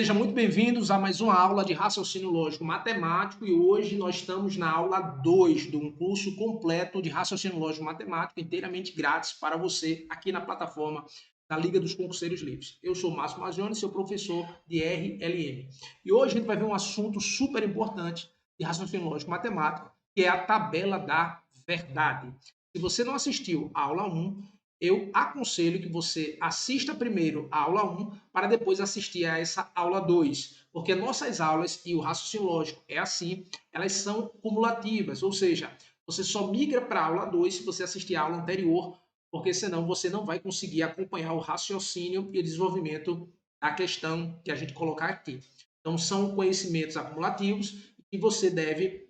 Sejam muito bem-vindos a mais uma aula de raciocínio lógico matemático e hoje nós estamos na aula 2 de um curso completo de raciocínio lógico matemático inteiramente grátis para você aqui na plataforma da Liga dos Concurseiros Livres. Eu sou Márcio Mazioni, seu professor de RLM. E hoje a gente vai ver um assunto super importante de raciocínio lógico matemático, que é a tabela da verdade. Se você não assistiu a aula 1, eu aconselho que você assista primeiro a aula 1 para depois assistir a essa aula 2, porque nossas aulas e o raciocínio lógico é assim, elas são cumulativas, ou seja, você só migra para a aula 2 se você assistir a aula anterior, porque senão você não vai conseguir acompanhar o raciocínio e o desenvolvimento da questão que a gente colocar aqui. Então, são conhecimentos acumulativos e você deve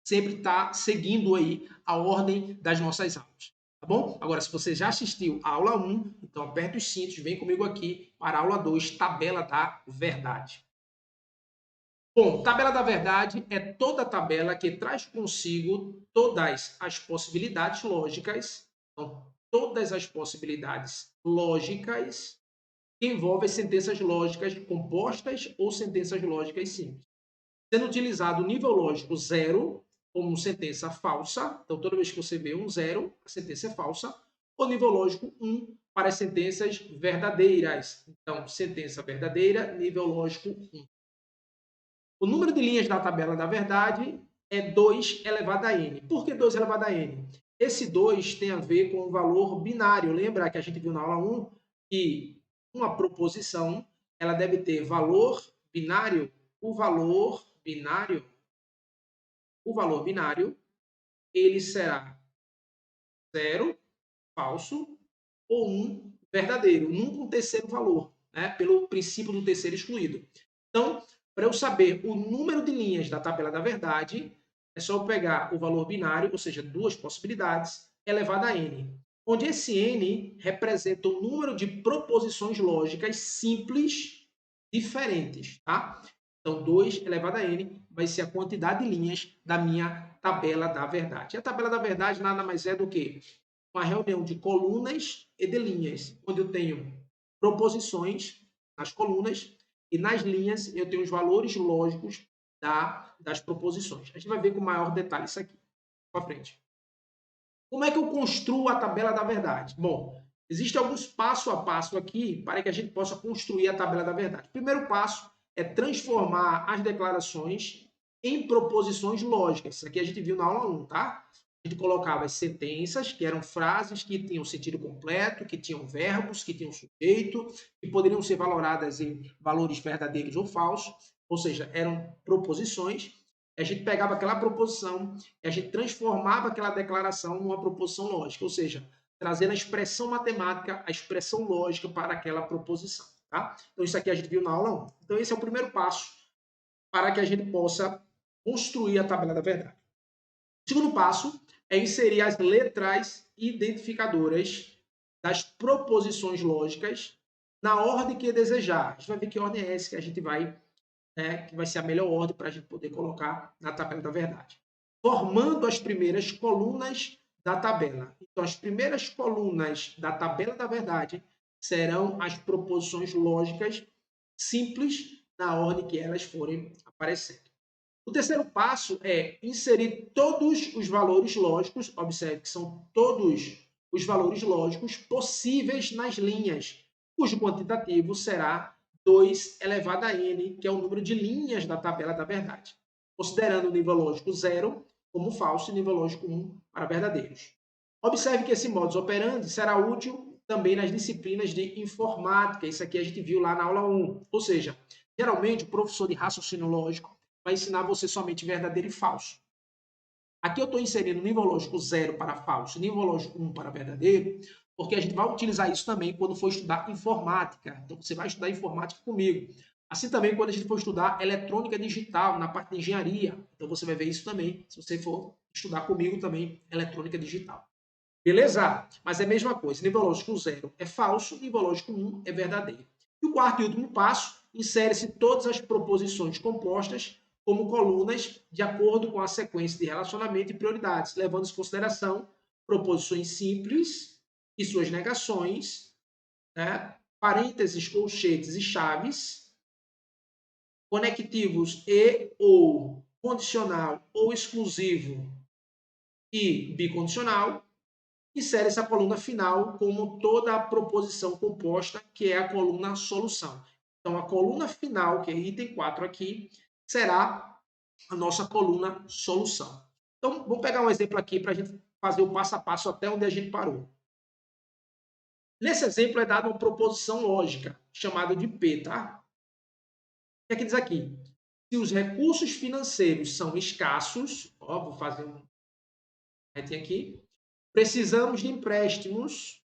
sempre estar seguindo aí a ordem das nossas aulas. Tá bom? Agora, se você já assistiu a aula 1, então aperta os cintos, vem comigo aqui para a aula 2, tabela da verdade. Bom, tabela da verdade é toda tabela que traz consigo todas as possibilidades lógicas, então, todas as possibilidades lógicas que envolvem sentenças lógicas compostas ou sentenças lógicas simples. Sendo utilizado o nível lógico zero como sentença falsa, então toda vez que você vê um zero, a sentença é falsa, o nível lógico 1 para as sentenças verdadeiras. Então, sentença verdadeira, nível lógico 1. O número de linhas da tabela da verdade é 2 elevado a n. Por que 2 elevado a n? Esse 2 tem a ver com o valor binário. Lembra que a gente viu na aula 1 que uma proposição ela deve ter valor binário? O valor binário, ele será 0, falso, ou 1, verdadeiro. Nunca um terceiro valor, né? Pelo princípio do terceiro excluído. Então, para eu saber o número de linhas da tabela da verdade, é só eu pegar o valor binário, ou seja, duas possibilidades, elevado a n. Onde esse n representa o número de proposições lógicas simples diferentes, tá? Então, 2 elevado a n vai ser a quantidade de linhas da minha tabela da verdade. E a tabela da verdade nada mais é do que uma reunião de colunas e de linhas, onde eu tenho proposições nas colunas e nas linhas eu tenho os valores lógicos das proposições. A gente vai ver com maior detalhe isso aqui para frente. Como é que eu construo a tabela da verdade? Bom, existem alguns passo a passo aqui para que a gente possa construir a tabela da verdade. O primeiro passo é transformar as declarações em proposições lógicas. Isso aqui a gente viu na aula 1, tá? A gente colocava as sentenças, que eram frases que tinham sentido completo, que tinham verbos, que tinham sujeito, que poderiam ser valoradas em valores verdadeiros ou falsos, ou seja, eram proposições. A gente pegava aquela proposição e a gente transformava aquela declaração numa proposição lógica, ou seja, trazendo a expressão matemática, a expressão lógica para aquela proposição. Tá? Então, isso aqui a gente viu na aula 1. Então, esse é o primeiro passo para que a gente possa construir a tabela da verdade. O segundo passo é inserir as letras identificadoras das proposições lógicas na ordem que desejar. A gente vai ver que ordem é essa que a gente vai, que vai ser a melhor ordem para a gente poder colocar na tabela da verdade. Formando as primeiras colunas da tabela. Então, as primeiras colunas da tabela da verdade serão as proposições lógicas simples na ordem que elas forem aparecendo. O terceiro passo é inserir todos os valores lógicos, observe que são todos os valores lógicos possíveis nas linhas, cujo quantitativo será 2 elevado a n, que é o número de linhas da tabela da verdade, considerando o nível lógico 0 como falso e nível lógico 1 para verdadeiros. Observe que esse modus operandi será útil também nas disciplinas de informática, isso aqui a gente viu lá na aula 1, ou seja, geralmente o professor de raciocínio lógico vai ensinar você somente verdadeiro e falso. Aqui eu estou inserindo nível lógico 0 para falso, nível lógico 1 para verdadeiro, porque a gente vai utilizar isso também quando for estudar informática. Então, você vai estudar informática comigo. Assim também quando a gente for estudar eletrônica digital, na parte de engenharia. Então, você vai ver isso também, se você for estudar comigo também, eletrônica digital. Beleza? Mas é a mesma coisa. Nível lógico 0 é falso, nível lógico 1 é verdadeiro. E o quarto e último passo, insere-se todas as proposições compostas como colunas de acordo com a sequência de relacionamento e prioridades, levando em consideração proposições simples e suas negações, né? Parênteses, colchetes e chaves, conectivos e ou condicional ou exclusivo e bicondicional, insere essa coluna final como toda a proposição composta, que é a coluna solução. Então, a coluna final, que é item 4 aqui, será a nossa coluna solução. Então, vamos pegar um exemplo aqui para a gente fazer o passo a passo até onde a gente parou. Nesse exemplo é dada uma proposição lógica, chamada de P, tá? O que é que diz aqui? Se os recursos financeiros são escassos, ó, vou fazer um retinho aqui, precisamos de empréstimos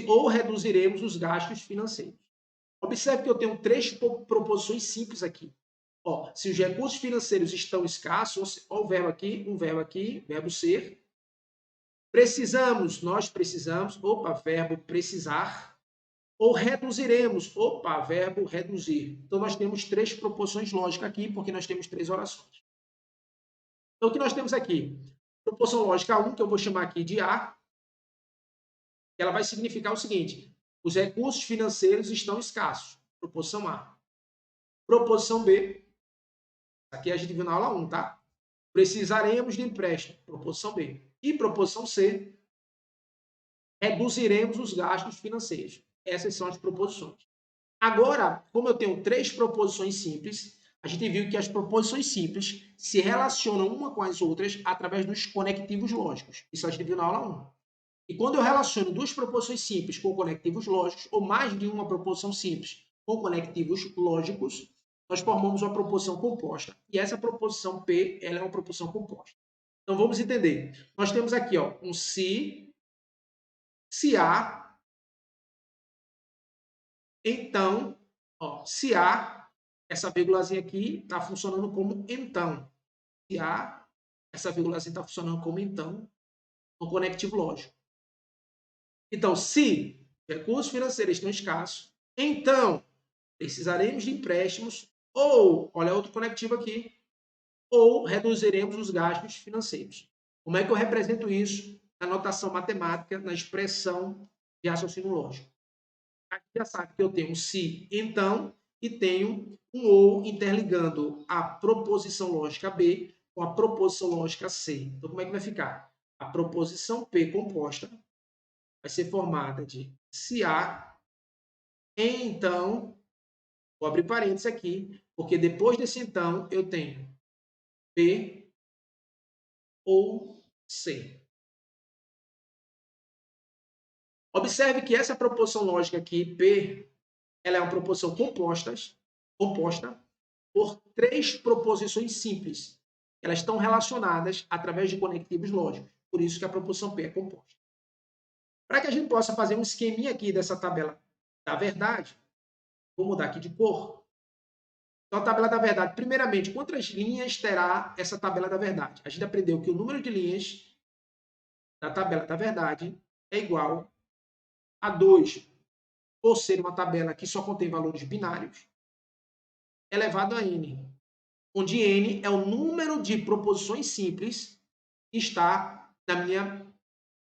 ou reduziremos os gastos financeiros. Observe que eu tenho três proposições simples aqui. Ó, se os recursos financeiros estão escassos, ó, o verbo aqui, verbo ser. Precisamos, nós precisamos, opa, verbo precisar. Ou reduziremos, opa, verbo reduzir. Então, nós temos três proposições lógicas aqui, porque nós temos três orações. Então, o que nós temos aqui? Proposição lógica 1, que eu vou chamar aqui de A, ela vai significar o seguinte: os recursos financeiros estão escassos. Proposição A. Proposição B. Aqui a gente viu na aula 1, tá? Precisaremos de empréstimo. Proposição B. E proposição C. Reduziremos os gastos financeiros. Essas são as proposições. Agora, como eu tenho três proposições simples, a gente viu que as proposições simples se relacionam uma com as outras através dos conectivos lógicos. Isso a gente viu na aula 1. E quando eu relaciono duas proposições simples com conectivos lógicos, ou mais de uma proposição simples com conectivos lógicos, nós formamos uma proposição composta. E essa proposição P, ela é uma proposição composta. Então, vamos entender. Nós temos aqui ó, um se há, então, ó, se há, essa vírgulazinha aqui está funcionando como então. Se há, essa vírgulazinha está funcionando como então, no conectivo lógico. Então, se recursos financeiros estão escassos, então precisaremos de empréstimos ou, olha outro conectivo aqui, ou reduziremos os gastos financeiros. Como é que eu represento isso na notação matemática, na expressão de raciocínio lógico? A gente já sabe que eu tenho um se, então, e tenho um ou interligando a proposição lógica B com a proposição lógica C. Então, como é que vai ficar? A proposição P composta vai ser formada de se há, então, vou abrir parênteses aqui, porque depois desse então eu tenho P ou C. Observe que essa proposição lógica aqui, P, ela é uma proposição composta por três proposições simples. Elas estão relacionadas através de conectivos lógicos. Por isso que a proposição P é composta. Para que a gente possa fazer um esqueminha aqui dessa tabela da verdade, vou mudar aqui de cor. Então, a tabela da verdade, primeiramente, quantas linhas terá essa tabela da verdade? A gente aprendeu que o número de linhas da tabela da verdade é igual a 2, por ser uma tabela que só contém valores binários, elevado a n, onde n é o número de proposições simples que está na minha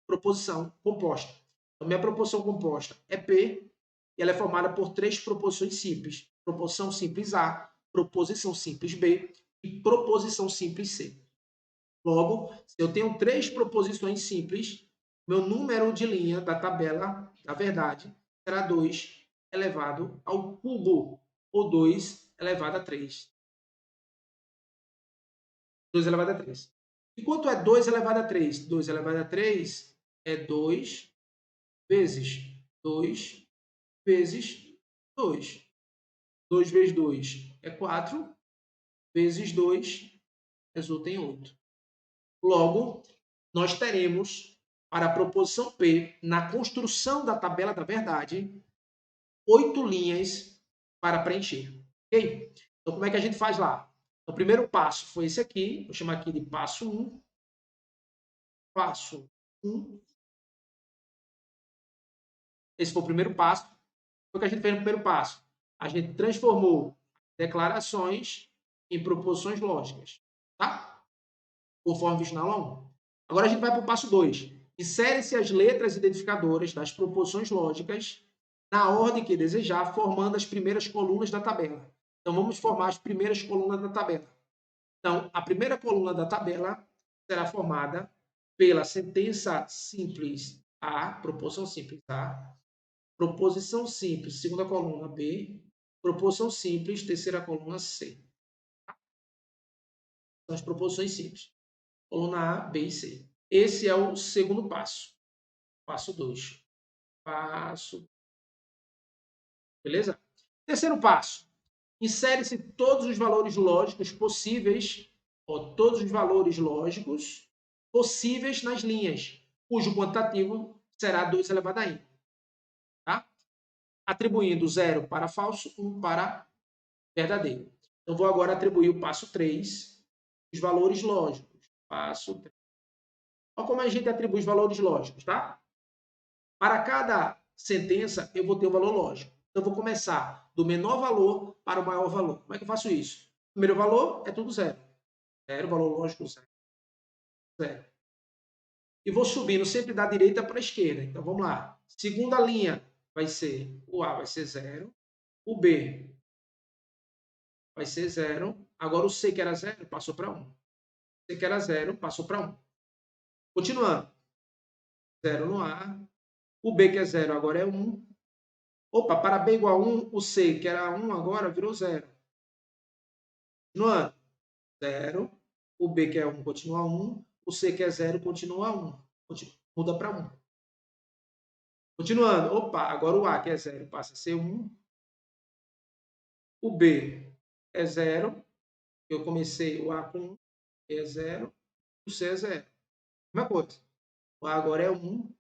proposição composta. Então, minha proposição composta é P, e ela é formada por três proposições simples. Proposição simples A, proposição simples B e proposição simples C. Logo, se eu tenho três proposições simples, meu número de linha da tabela da verdade será 2 elevado ao cubo, ou 2 elevado a 3. 2 elevado a 3. E quanto é 2 elevado a 3? 2 elevado a 3 é 2 vezes 2 vezes 2. 2 vezes 2 é 4, vezes 2 resulta em 8. Logo, nós teremos, para a proposição P, na construção da tabela da verdade, 8 linhas para preencher. Ok? Então, como é que a gente faz lá? O primeiro passo foi esse aqui, vou chamar aqui de passo 1. Passo 1. Esse foi o primeiro passo. O que a gente fez no primeiro passo? A gente transformou declarações em proposições lógicas. Tá? Conforme visto na aula 1. Agora a gente vai para o passo 2. Insere-se as letras identificadoras das proposições lógicas na ordem que desejar, formando as primeiras colunas da tabela. Então, vamos formar as primeiras colunas da tabela. Então, a primeira coluna da tabela será formada pela sentença simples A, proposição simples A, proposição simples, segunda coluna B, proposição simples, terceira coluna C. São as proposições simples. Coluna A, B e C. Esse é o segundo passo. Passo 2. Passo. Beleza? Terceiro passo. Insere-se todos os valores lógicos possíveis, ou todos os valores lógicos possíveis nas linhas, cujo quantitativo será 2 elevado a n. Tá? Atribuindo 0 para falso, 1 para verdadeiro. Então, vou agora atribuir o passo 3, os valores lógicos. Passo 3. Olha como a gente atribui os valores lógicos, tá? Para cada sentença, eu vou ter um valor lógico. Então, eu vou começar do menor valor para o maior valor. Como é que eu faço isso? O primeiro valor é tudo zero. Zero, valor lógico zero. Zero. E vou subindo sempre da direita para a esquerda. Então, vamos lá. Segunda linha vai ser, o A vai ser zero. O B vai ser zero. Agora, o C que era zero passou para 1. O C que era zero passou para 1. Continuando. Zero no A. O B que é zero agora é 1. Opa, para B igual a 1, o C, que era 1, agora virou 0. Continuando. 0. O B, que é 1, continua 1. O C, que é 0, continua 1. Muda para 1. Continuando. Opa, agora o A, que é 0, passa a ser 1. O B é 0. Eu comecei o A com 1, é 0. O C é 0. Mesma coisa. O A agora é 1.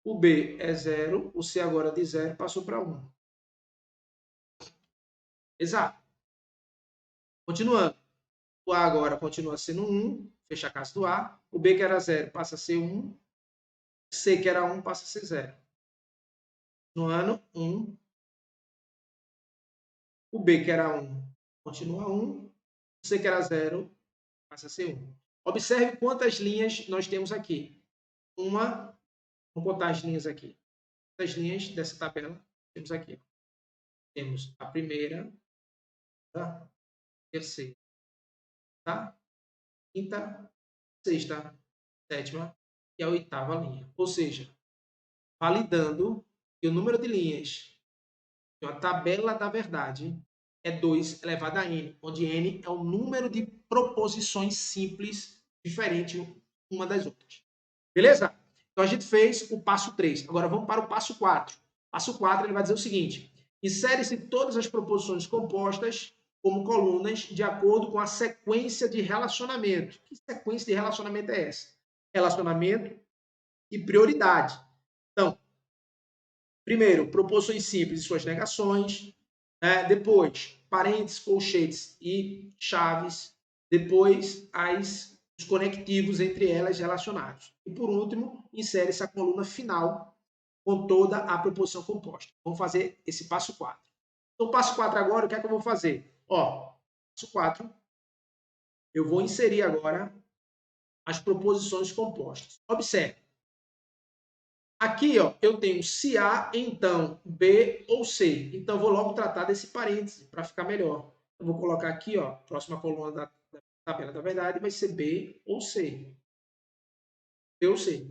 O B é 0. O C agora de 0 passou para 1. Exato. Continuando. O A agora continua sendo 1, fecha a casa do A. O B, que era 0, passa a ser 1. O C, que era 1, passa a ser 0. No ano, 1. O B, que era 1, continua 1. O C, que era 0, passa a ser 1. Observe quantas linhas nós temos aqui. Vamos contar as linhas aqui. As linhas dessa tabela temos aqui. Temos a primeira, a terceira, a quinta, sexta, sétima e a oitava linha. Ou seja, validando que o número de linhas de uma tabela da verdade é 2 elevado a n, onde n é o número de proposições simples diferente uma das outras. Beleza? Então a gente fez o passo 3. Agora vamos para o passo 4. Passo 4 ele vai dizer o seguinte: insere-se todas as proposições compostas como colunas de acordo com a sequência de relacionamento. Que sequência de relacionamento é essa? Relacionamento e prioridade. Então, primeiro, proposições simples e suas negações. Depois, parênteses, colchetes e chaves. Depois, os conectivos entre elas relacionados. E, por último, insere-se a coluna final com toda a proposição composta. Vamos fazer esse passo 4. Então, passo 4 agora, o que é que eu vou fazer? Passo 4, eu vou inserir agora as proposições compostas. Observe. Aqui, eu tenho se A, então B ou C. Então, vou logo tratar desse parêntese para ficar melhor. Eu vou colocar aqui, próxima coluna da tabela da verdade vai ser B ou C. B ou C.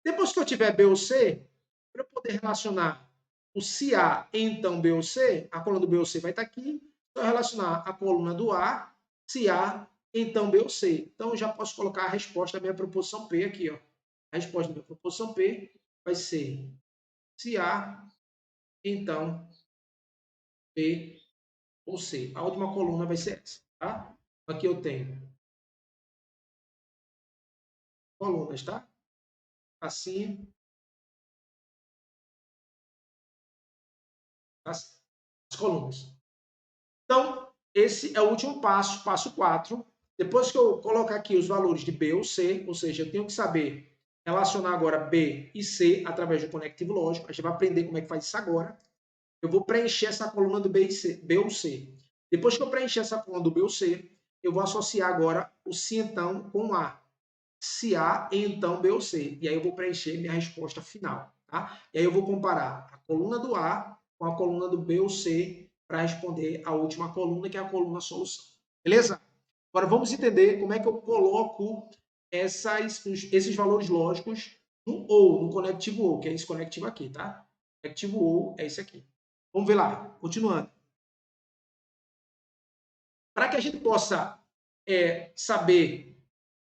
Depois que eu tiver B ou C, para eu poder relacionar o se A, então B ou C, a coluna do B ou C vai estar aqui. Então, relacionar a coluna do A, se A, então B ou C. Então, eu já posso colocar a resposta da minha proposição P aqui. A resposta da minha proposição P vai ser se A, então B ou C. A última coluna vai ser essa. Tá? Aqui eu tenho colunas, tá? Assim, as colunas. Então, esse é o último passo, passo 4. Depois que eu colocar aqui os valores de B ou C, ou seja, eu tenho que saber relacionar agora B e C através do conectivo lógico. A gente vai aprender como é que faz isso agora. Eu vou preencher essa coluna do B, e C, B ou C. Depois que eu preencher essa coluna do B ou C, eu vou associar agora o se então com o A. Se A, então B ou C. E aí eu vou preencher minha resposta final. Tá? E aí eu vou comparar a coluna do A com a coluna do B ou C para responder a última coluna, que é a coluna solução. Beleza? Agora vamos entender como é que eu coloco esses valores lógicos no OU, no conectivo OU, que é esse conectivo aqui, tá? O conectivo OU é esse aqui. Vamos ver lá, continuando. Para que a gente possa saber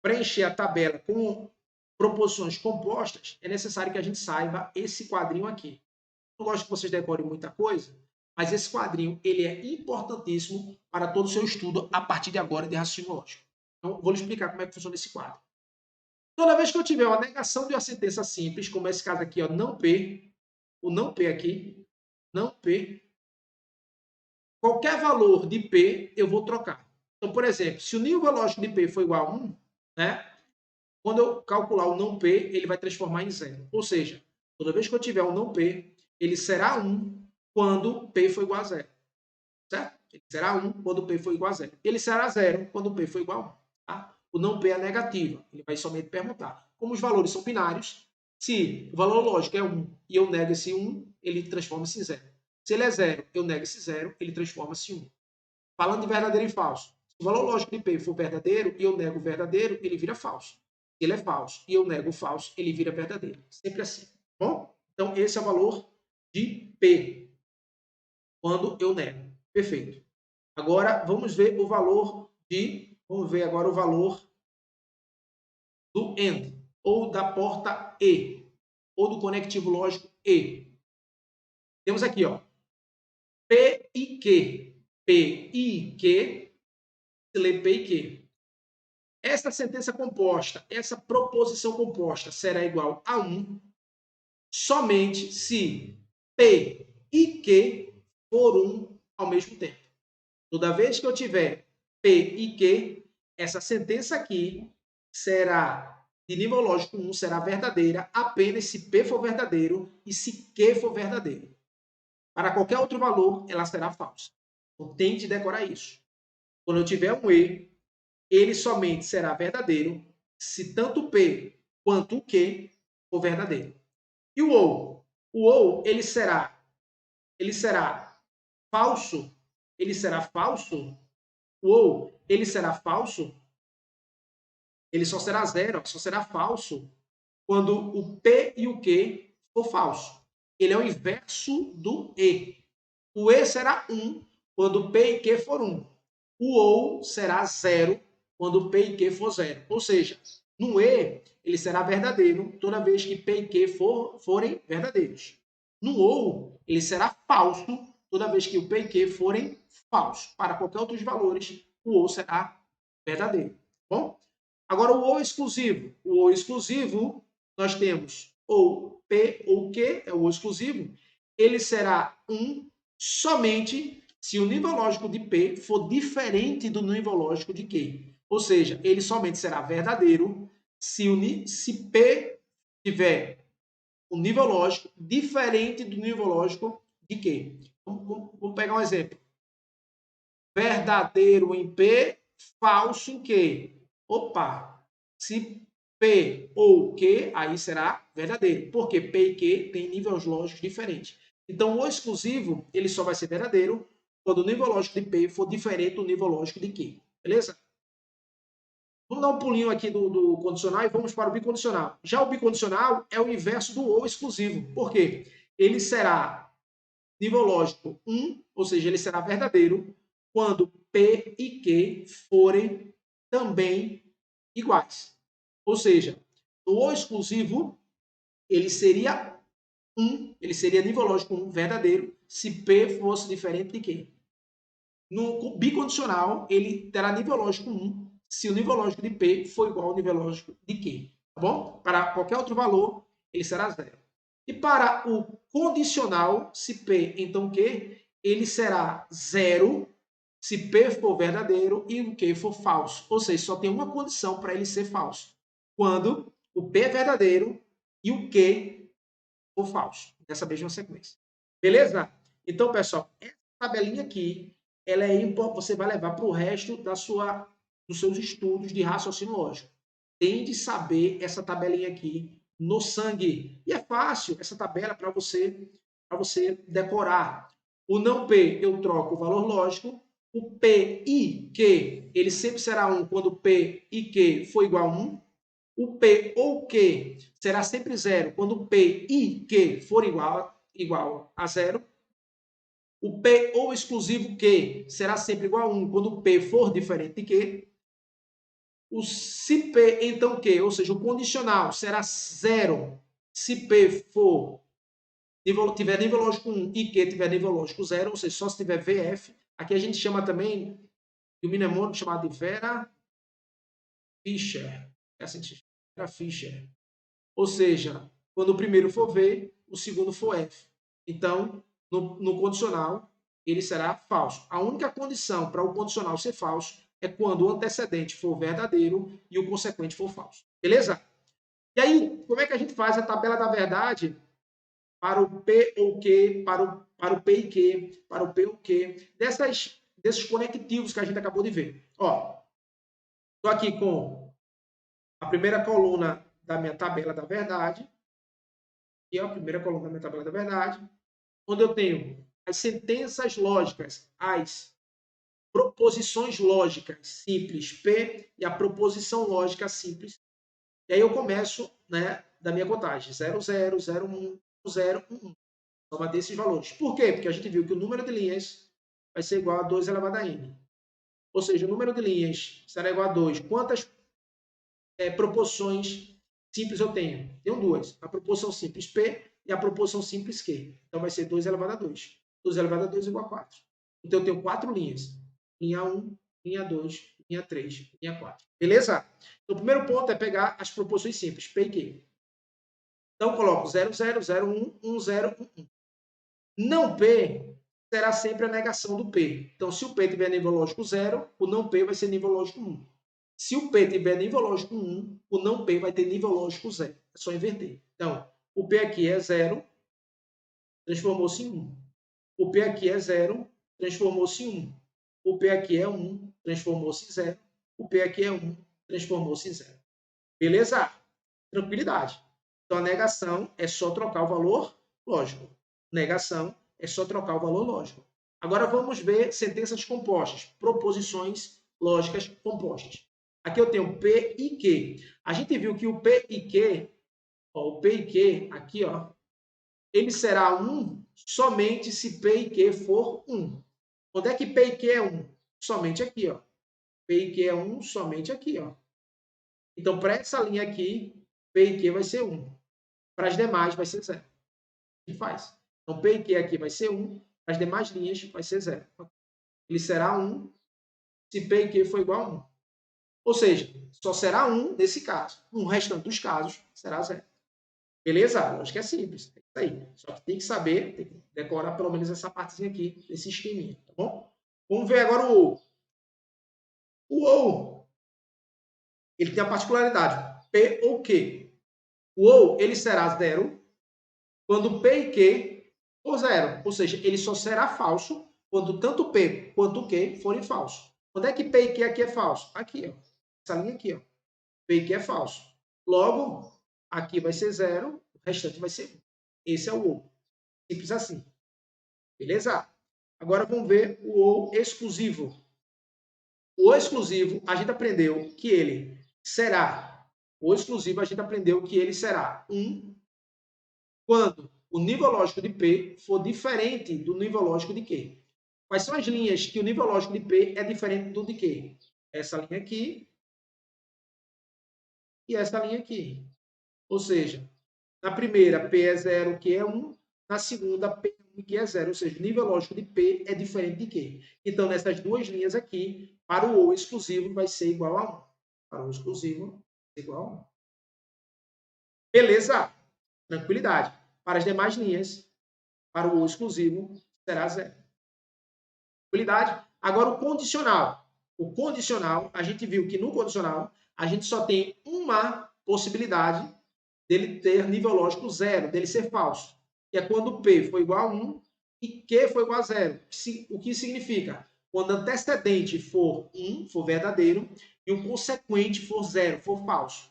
preencher a tabela com proposições compostas, é necessário que a gente saiba esse quadrinho aqui. Não gosto que vocês decorem muita coisa, mas esse quadrinho ele é importantíssimo para todo o seu estudo a partir de agora de raciocínio lógico. Então, vou lhe explicar como é que funciona esse quadro. Toda vez que eu tiver uma negação de uma sentença simples, como esse caso aqui, ó, não P, o não P aqui, não P, qualquer valor de P eu vou trocar. Então, por exemplo, se o nível lógico de P for igual a 1, né, quando eu calcular o não P, ele vai transformar em zero. Ou seja, toda vez que eu tiver um não P, ele será 1 quando P for igual a zero. Certo? Ele será 1 quando P for igual a zero. Ele será 0 quando P for igual a 1. Tá? O não P é negativo. Ele vai somente perguntar. Como os valores são binários, se o valor lógico é 1 e eu nego esse 1, ele transforma-se em 0. Se ele é 0, eu nego esse 0, ele transforma-se em 1. Falando de verdadeiro e falso, se o valor lógico de P for verdadeiro e eu nego o verdadeiro, ele vira falso. Se ele é falso e eu nego o falso, ele vira verdadeiro. Sempre assim. Bom? Então, esse é o valor de P quando eu nego. Perfeito. Agora, vamos ver o valor vamos ver agora o valor do AND, ou da porta E, ou do conectivo lógico E. Temos aqui, ó, P e Q. P e Q, se lê P e Q. Essa sentença composta, essa proposição composta será igual a 1 somente se P e Q for 1 ao mesmo tempo. Toda vez que eu tiver P e Q, essa sentença aqui será de nível lógico 1, será verdadeira apenas se P for verdadeiro e se Q for verdadeiro. Para qualquer outro valor, ela será falsa. Então, tente decorar isso. Quando eu tiver um E, ele somente será verdadeiro se tanto P quanto o Q for verdadeiro. E o OU? O OU, ele será falso? Ele será falso? O OU, ele será falso? Ele só será zero, só será falso quando o P e o Q for falso. Ele é o inverso do E. O E será 1 quando P e Q for 1. O OU será 0 quando P e Q for 0. Ou seja, no E, ele será verdadeiro toda vez que P e Q forem verdadeiros. No OU, ele será falso toda vez que o P e Q forem falsos. Para qualquer outros valores, o OU será verdadeiro. Bom? Agora, o OU exclusivo. O OU exclusivo, nós temos ou P ou Q, é o OU exclusivo, ele será 1 somente se o nível lógico de P for diferente do nível lógico de Q. Ou seja, ele somente será verdadeiro se P tiver um nível lógico diferente do nível lógico de Q. Vamos pegar um exemplo. Verdadeiro em P, falso em Q. Opa! Se P ou Q, aí será verdadeiro, porque P e Q têm níveis lógicos diferentes. Então, o exclusivo, ele só vai ser verdadeiro quando o nível lógico de P for diferente do nível lógico de Q. Beleza? Vamos dar um pulinho aqui do condicional e vamos para o bicondicional. Já o bicondicional é o inverso do ou exclusivo. Por quê? Ele será nível lógico 1, ou seja, ele será verdadeiro quando P e Q forem também iguais. Ou seja, o ou exclusivo, ele seria 1, ele seria nível lógico 1 verdadeiro se P fosse diferente de Q. No bicondicional, ele terá nível lógico 1 se o nível lógico de P for igual ao nível lógico de Q. Tá bom? Para qualquer outro valor, ele será 0. E para o condicional, se P, então Q, ele será 0 se P for verdadeiro e o Q for falso. Ou seja, só tem uma condição para ele ser falso. Quando o P é verdadeiro e o Q for falso. Nessa mesma sequência. Beleza? Então, pessoal, essa tabelinha aqui, você vai levar para o resto dos seus estudos de raciocínio lógico. tem de saber essa tabelinha aqui no sangue. E é fácil essa tabela para você decorar. O não P eu troco o valor lógico. O P e Q, ele sempre será 1 quando P e Q for igual a 1. O P ou Q será sempre 0 quando P e Q for igual a 0. O P ou exclusivo Q será sempre igual a 1 quando P for diferente de Q. O se P, então Q, ou seja, o condicional será 0 se P tiver nível lógico 1 e Q tiver nível lógico 0, ou seja, só se tiver VF. Aqui a gente chama também, o mnemônico chamado de Vera Fischer. É assim que se chama, Vera Fischer. Ou seja, quando o primeiro for V, o segundo for F. Então, no condicional, ele será falso. A única condição para o condicional ser falso é quando o antecedente for verdadeiro e o consequente for falso. Beleza? E aí, como é que a gente faz a tabela da verdade para o P ou Q, para o P e Q, para o P ou Q, desses conectivos que a gente acabou de ver? Ó, estou aqui com a primeira coluna da minha tabela da verdade, que é a primeira coluna da minha tabela da verdade, onde eu tenho as sentenças lógicas, as proposições lógicas simples P e a proposição lógica simples. E aí eu começo, né, da minha contagem, 0, 0, 0, 1, 0, 1, 1. Soma desses valores. Por quê? Porque a gente viu que o número de linhas vai ser igual a 2 elevado a n. Ou seja, o número de linhas será igual a 2. Quantas proporções simples eu tenho? Tenho duas. A proporção simples P e a proporção simples Q. Então vai ser 2 elevado a 2. 2 elevado a 2 igual a 4. Então eu tenho 4 linhas. Linha 1, linha 2, linha 3, linha 4. Beleza? Então o primeiro ponto é pegar as proporções simples, P e Q. Então eu coloco 0, 0, 0, 1, 1, 0, 1, 1. Não P será sempre a negação do P. Então, se o P tiver nível lógico 0, o não P vai ser nível lógico 1. Se o P tiver nível lógico 1, o não P vai ter nível lógico 0. É só inverter. Então, o P aqui é 0, transformou-se em 1. O P aqui é 0, transformou-se em 1. O P aqui é 1, transformou-se em 0. O P aqui é 1, transformou-se em 0. Beleza? Tranquilidade. Então, a negação é só trocar o valor lógico. Negação é só trocar o valor lógico. Agora vamos ver sentenças compostas, proposições lógicas compostas. Aqui eu tenho P e Q. A gente viu que o P e Q, ó, o P e Q, aqui, ó, ele será 1 somente se P e Q for 1. Onde é que P e Q é 1? Somente aqui, ó. P e Q é 1 somente aqui, ó. Então, para essa linha aqui, P e Q vai ser 1. Para as demais, vai ser 0. Que faz. Então, P e Q aqui vai ser 1. Para as demais linhas, vai ser 0. Ele será 1 se P e Q for igual a 1. Ou seja, só será 1 nesse caso. No restante dos casos, será 0. Beleza? A lógica é simples. É isso aí. Só que tem que saber, tem que decorar pelo menos essa partezinha aqui, desse esqueminha. Tá bom? Vamos ver agora o OU. O OU, ele tem a particularidade P ou Q. O OU, ele será 0 quando P e Q for 0. Ou seja, ele só será falso quando tanto P quanto Q forem falsos. Quando é que P e Q aqui é falso? Aqui, ó. Essa linha aqui, ó. P e Q é falso. Logo, aqui vai ser 0, o restante vai ser 1. Esse é o OU. Simples assim. Beleza? Agora vamos ver o OU exclusivo. O exclusivo, a gente aprendeu que ele será. O exclusivo, a gente aprendeu que ele será 1 quando o nível lógico de P for diferente do nível lógico de Q. Quais são as linhas que o nível lógico de P é diferente do de Q? Essa linha aqui e essa linha aqui. Ou seja, na primeira, P é 0, Q é 1. Na segunda, P é 1 e Q é 0. Ou seja, o nível lógico de P é diferente de Q. Então, nessas duas linhas aqui, para o OU exclusivo, vai ser igual a 1. Para o exclusivo, vai ser igual a 1. Beleza? Tranquilidade. Para as demais linhas, para o OU exclusivo, será 0. Tranquilidade? Agora, o condicional. O condicional, a gente viu que no condicional, a gente só tem uma possibilidade dele ter nível lógico 0, dele ser falso, que é quando P for igual a 1 e Q for igual a 0. O que significa? Quando o antecedente for 1, for verdadeiro, e o consequente for 0, for falso.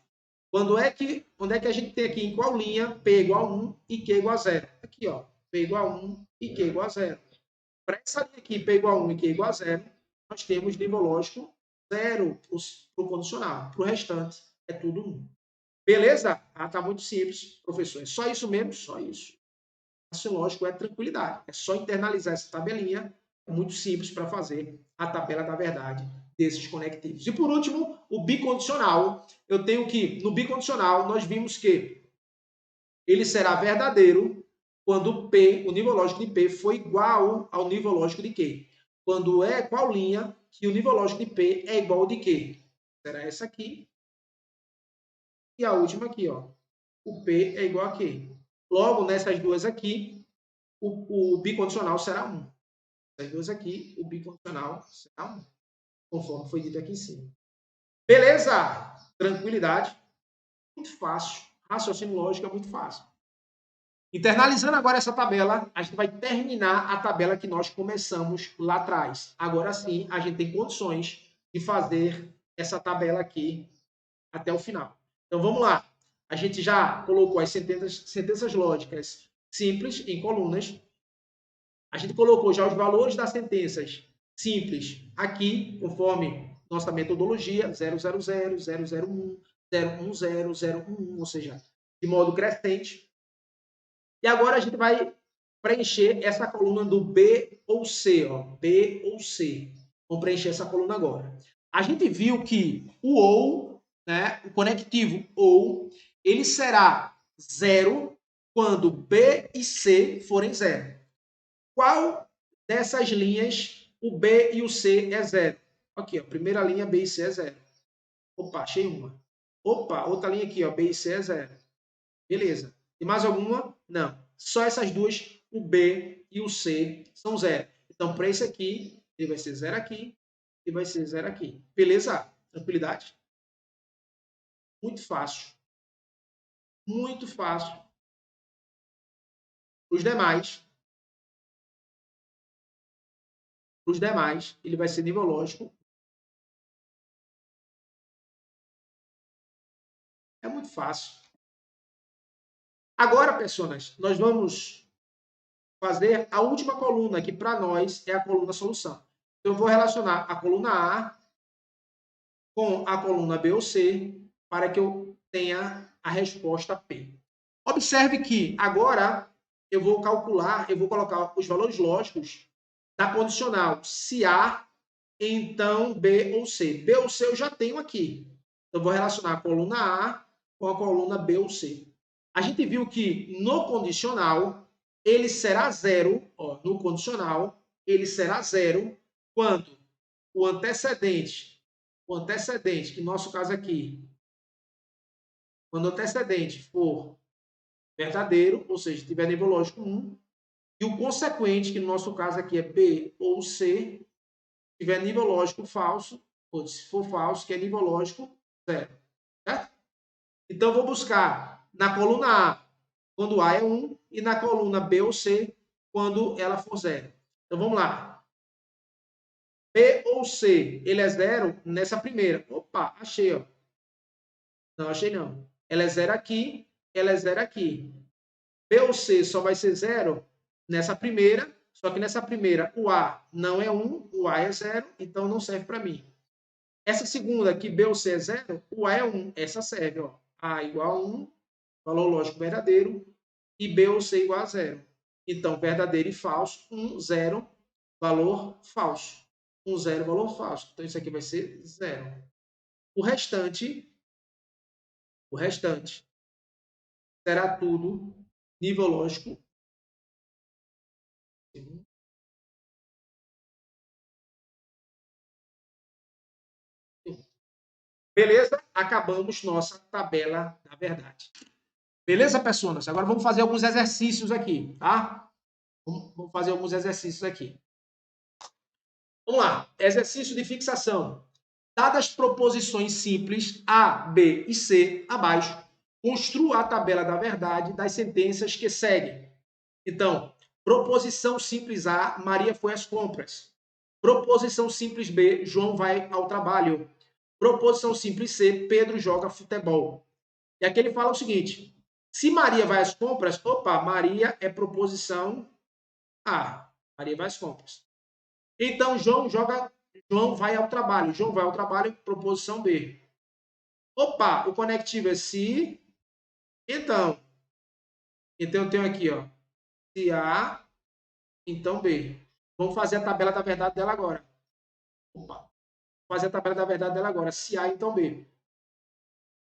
Onde é que a gente tem aqui em qual linha P igual a 1 e Q igual a 0? Aqui, ó, P igual a 1 e Q igual a 0. Para essa linha aqui, P igual a 1 e Q igual a 0, nós temos nível lógico 0 para o condicional. Para o restante, é tudo 1. Beleza? Ah, tá muito simples, professor. É só isso mesmo? Só isso. Raciocínio lógico é tranquilidade. É só internalizar essa tabelinha. É muito simples para fazer a tabela da verdade desses conectivos. E por último, o bicondicional. Eu tenho que, no bicondicional, nós vimos que ele será verdadeiro quando P, o nível lógico de P, for igual ao nível lógico de Q. Quando é qual linha que o nível lógico de P é igual ao de Q? Será essa aqui. E a última aqui, ó. O P é igual a Q. Logo, nessas duas aqui, o bicondicional será 1. Essas duas aqui, o bicondicional será 1. Conforme foi dito aqui em cima. Beleza? Tranquilidade. Muito fácil. Raciocínio lógico é muito fácil. Internalizando agora essa tabela, a gente vai terminar a tabela que nós começamos lá atrás. Agora sim, a gente tem condições de fazer essa tabela aqui até o final. Então vamos lá. A gente já colocou as sentenças lógicas simples em colunas. A gente colocou já os valores das sentenças simples aqui, conforme nossa metodologia, 000, 001, 010, 011, ou seja, de modo crescente. E agora a gente vai preencher essa coluna do B ou C, ó, B ou C. Vamos preencher essa coluna agora. A gente viu que o ou, né, o conectivo ou, ele será 0 quando B e C forem 0. Qual dessas linhas o B e o C é 0? Aqui, ó, primeira linha B e C é 0. Opa, achei uma. Opa, outra linha aqui, ó, B e C é 0. Beleza. Tem mais alguma? Não. Só essas duas, o B e o C, são 0. Então, para esse aqui, ele vai ser 0 aqui e vai ser 0 aqui. Beleza? Tranquilidade? Muito fácil. Muito fácil. Os demais, ele vai ser nível lógico. É muito fácil. Agora, pessoas, nós vamos fazer a última coluna, que para nós é a coluna solução. Eu vou relacionar a coluna A com a coluna B ou C para que eu tenha a resposta P. Observe que agora eu vou calcular, eu vou colocar os valores lógicos da condicional. Se A, então B ou C. B ou C eu já tenho aqui. Eu vou relacionar a coluna A com a coluna B ou C. A gente viu que no condicional ele será 0, ó, no condicional ele será 0 quando o antecedente, que no nosso caso aqui, quando o antecedente for verdadeiro, ou seja, tiver nível lógico 1, e o consequente, que no nosso caso aqui é B ou C, tiver nível lógico falso, ou se for falso, que é nível lógico 0. Certo? Então, vou buscar na coluna A, quando A é 1, e na coluna B ou C, quando ela for 0. Então, vamos lá. B ou C, ele é 0 nessa primeira. Opa, achei, ó. Não, achei não. Ela é 0 aqui, ela é 0 aqui. B ou C só vai ser 0 nessa primeira, só que nessa primeira o A não é 1, o A é 0, então não serve para mim. Essa segunda, que B ou C é 0, o A é 1, essa serve, ó. A igual a 1, valor lógico verdadeiro, e B ou C igual a 0. Então, verdadeiro e falso, 1, 0, valor falso. 1, 0, valor falso. Então, isso aqui vai ser 0. O restante será tudo nível lógico. Beleza? Acabamos nossa tabela da verdade. Beleza, pessoas? Agora vamos fazer alguns exercícios aqui, tá? Vamos fazer alguns exercícios aqui. Vamos lá. Exercício de fixação. Dadas proposições simples A, B e C abaixo, construa a tabela da verdade das sentenças que seguem. Então, proposição simples A, Maria foi às compras. Proposição simples B, João vai ao trabalho. Proposição simples C, Pedro joga futebol. E aqui ele fala o seguinte, se Maria vai às compras, opa, Maria é proposição A. Maria vai às compras. Então, João vai ao trabalho. João vai ao trabalho, proposição B. Opa, o conectivo é se. Então eu tenho aqui, ó, se A, então B. Vamos fazer a tabela da verdade dela agora. Opa, vamos fazer a tabela da verdade dela agora. Se A, então B.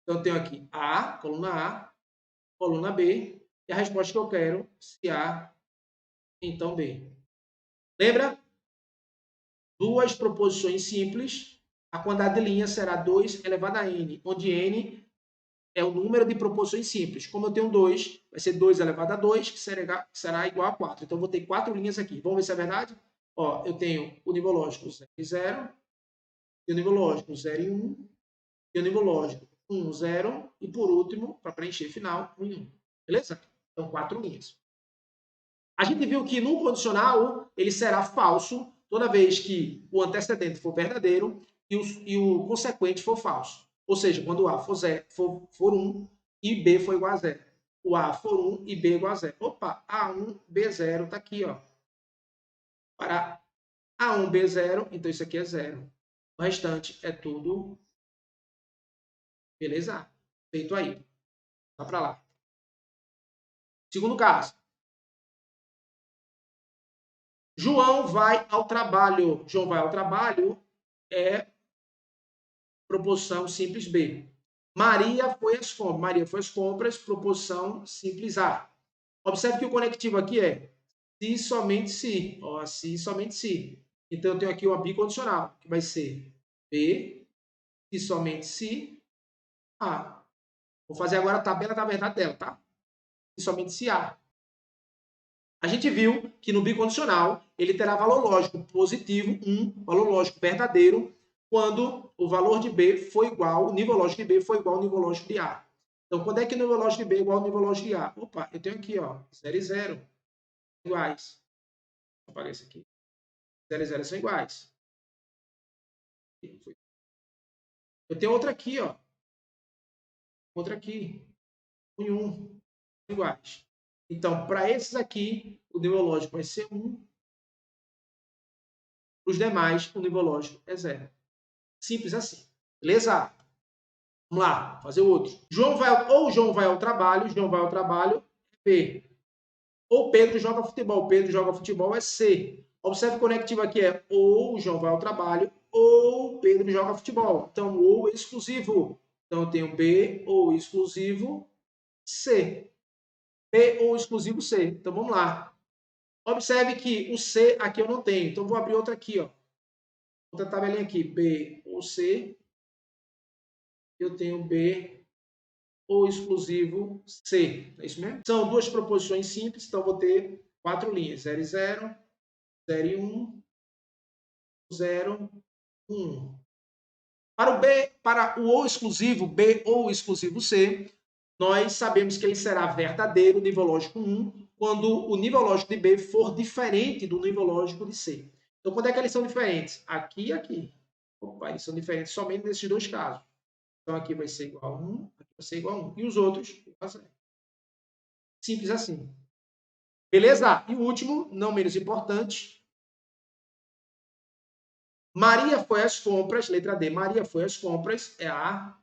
Então eu tenho aqui A, coluna B, e a resposta que eu quero, se A, então B. Lembra? Duas proposições simples, a quantidade de linhas será 2 elevado a n, onde n é o número de proposições simples. Como eu tenho 2, vai ser 2 elevado a 2, que será igual a 4. Então, eu vou ter 4 linhas aqui. Vamos ver se é verdade? Ó, eu tenho o nível lógico 0 e 0, e o nível lógico 0 e 1, e o nível lógico 1, 0, e por último, para preencher final, 1 e 1. Beleza? Então, 4 linhas. A gente viu que no condicional ele será falso toda vez que o antecedente for verdadeiro e o consequente for falso. Ou seja, quando A for 1 e B for igual a 0. O A for 1 e B igual a 0. Opa, A1, B0 está aqui, ó. Para A1, B0, então isso aqui é 0. O restante é tudo beleza? Feito aí. Tá para lá. Segundo caso. João vai ao trabalho. João vai ao trabalho é proposição simples B. Maria foi às compras. Maria foi às compras, proposição simples A. Observe que o conectivo aqui é se somente se. Ó, se somente se. Então, eu tenho aqui uma bicondicional, que vai ser B, se somente se A. Vou fazer agora a tabela da verdade dela, tá? Se somente se A. A gente viu que no bicondicional ele terá valor lógico positivo, 1, valor lógico verdadeiro, quando o valor de B foi igual, o nível lógico de B foi igual ao nível lógico de A. Então, quando é que o nível lógico de B é igual ao nível lógico de A? Opa, eu tenho aqui, ó, 0 e 0 iguais. Vou apagar isso aqui. 0 e 0 são iguais. Eu tenho outra aqui, ó. Outra aqui. 1 e 1 iguais. Então, para esses aqui, o nível lógico vai ser 1. Para os demais, o nível lógico é 0. Simples assim. Beleza? Vamos lá, fazer o outro. João vai ao trabalho, João vai ao trabalho, P. Ou Pedro joga futebol, Pedro joga futebol é C. Observe que o conectivo aqui é ou João vai ao trabalho, ou Pedro joga futebol. Então, ou exclusivo. Então, eu tenho B ou exclusivo C. B ou exclusivo C. Então, vamos lá. Observe que o C aqui eu não tenho. Então, vou abrir outra aqui, ó. Outra tabelinha aqui. B ou C. Eu tenho B ou exclusivo C. É isso mesmo? São duas proposições simples, então vou ter 4 linhas. 0 e 0, 0 e 1, 0, 1. Para o ou exclusivo, B ou exclusivo C, nós sabemos que ele será verdadeiro, nível lógico 1, quando o nível lógico de B for diferente do nível lógico de C. Então, quando é que eles são diferentes? Aqui e aqui. Opa, eles são diferentes somente nesses dois casos. Então, aqui vai ser igual a 1, aqui vai ser igual a 1. E os outros, igual a 0. Simples assim. Beleza? E o último, não menos importante. Maria foi às compras, letra D. Maria foi às compras, é A.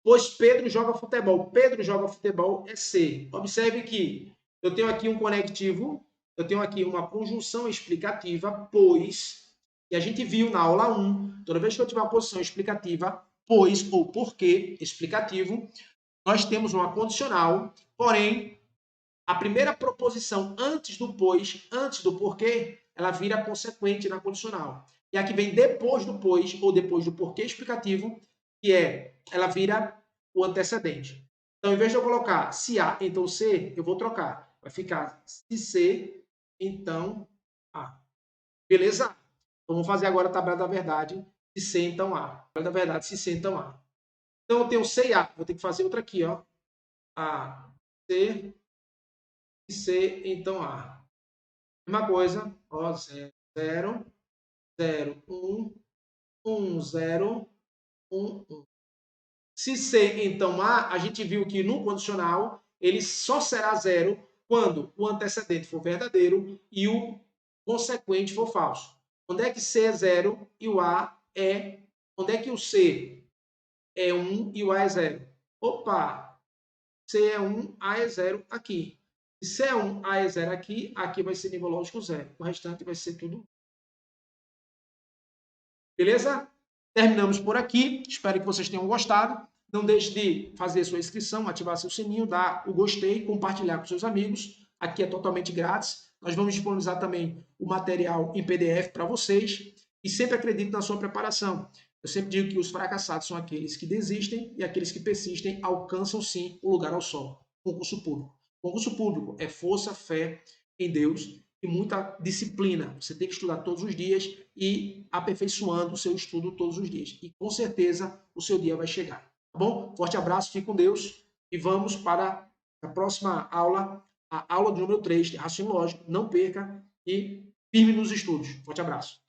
Pois Pedro joga futebol. Pedro joga futebol é C. Observe que eu tenho aqui um conectivo, eu tenho aqui uma conjunção explicativa, pois, e a gente viu na aula 1, toda vez que eu tiver uma posição explicativa, pois ou porque explicativo, nós temos uma condicional, porém, a primeira proposição antes do pois, antes do porquê, ela vira consequente na condicional. E a que vem depois do pois ou depois do porquê explicativo, que ela vira o antecedente. Então, em vez de eu colocar se A, então C, eu vou trocar. Vai ficar se C, então A. Beleza? Então, vamos fazer agora a tabela da verdade. Se C, então A. Tabela da verdade, se C, então A. Então, eu tenho C e A. Vou ter que fazer outra aqui, ó. A, C, C, então A. Mesma coisa, ó, 0, 0, 1, 1, 0, 1, 1. Se C, então A, a gente viu que no condicional ele só será zero quando o antecedente for verdadeiro e o consequente for falso. Onde é que C é zero e o A é... Onde é que o C é 1 e o A é zero? Opa! C é 1, A é zero aqui. Se C é 1, A é zero aqui, aqui vai ser nível lógico zero. O restante vai ser tudo. Beleza? Terminamos por aqui. Espero que vocês tenham gostado. Não deixe de fazer sua inscrição, ativar seu sininho, dar o gostei, compartilhar com seus amigos. Aqui é totalmente grátis. Nós vamos disponibilizar também o material em PDF para vocês. E sempre acredite na sua preparação. Eu sempre digo que os fracassados são aqueles que desistem e aqueles que persistem alcançam sim o lugar ao sol. Concurso público. Concurso público é força, fé em Deus e muita disciplina. Você tem que estudar todos os dias e aperfeiçoando o seu estudo todos os dias. E com certeza o seu dia vai chegar. Tá bom? Forte abraço, fique com Deus e vamos para a próxima aula, a aula de número 3, de raciocínio lógico. Não perca e firme nos estudos. Forte abraço.